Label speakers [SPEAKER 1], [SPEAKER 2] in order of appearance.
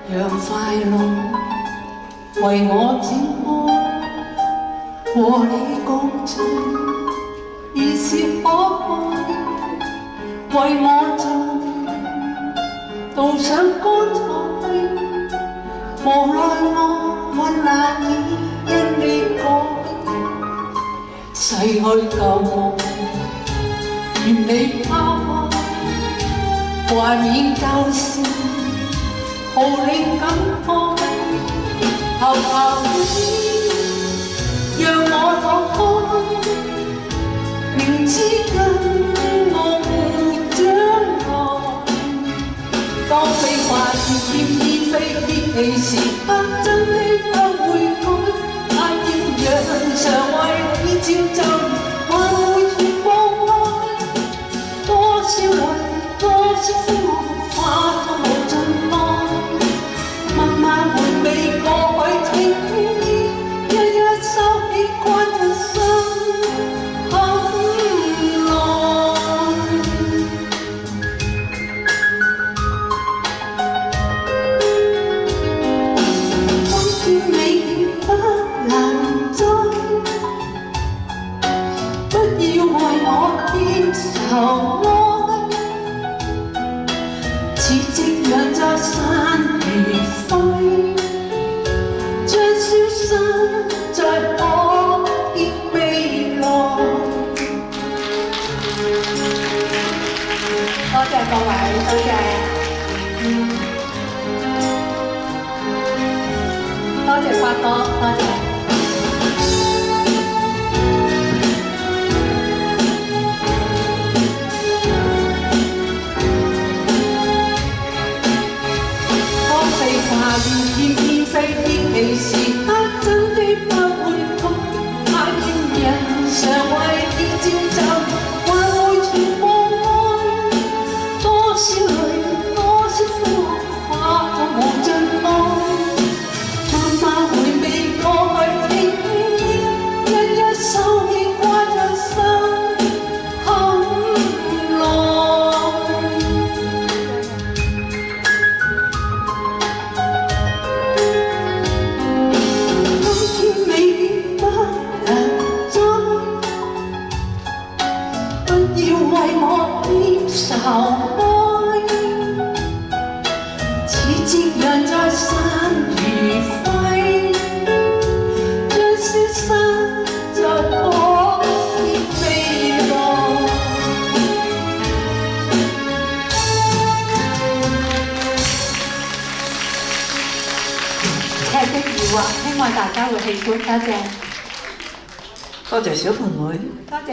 [SPEAKER 1] 讓快樂為我展開，和你共聚已是可愛，為我做導上光彩，無奈我困難已因你改，逝去舊夢願你拋開，懷緬舊事豪令感慨，後讓我躲開，明知跟我沒將來，當飛花漸漸飛天氣時刻，真的不會改，太豔陽常為你照就，還會全放開，多少淚，多少苦樂，化作無盡愛。慢慢回味過去情意，一一收起關着心很耐。今天你已不能再，不要為我添愁哀，似夕陽在散如灰，將消失在可見未來。多謝各位，多謝，多謝發哥，多謝。花園翩翩飛，天氣時刻真的不會改，太豔人常為你照就，還會全放開，多少淚，多少苦樂，化作無盡愛。慢慢回味過去情意，一一收起掛着心很耐。為我添愁哀，似夕陽在散如灰，將消失在可見未來。劇的疑惑，希望大家會喜歡，多謝。
[SPEAKER 2] 多謝小鳳妹。
[SPEAKER 1] 多謝。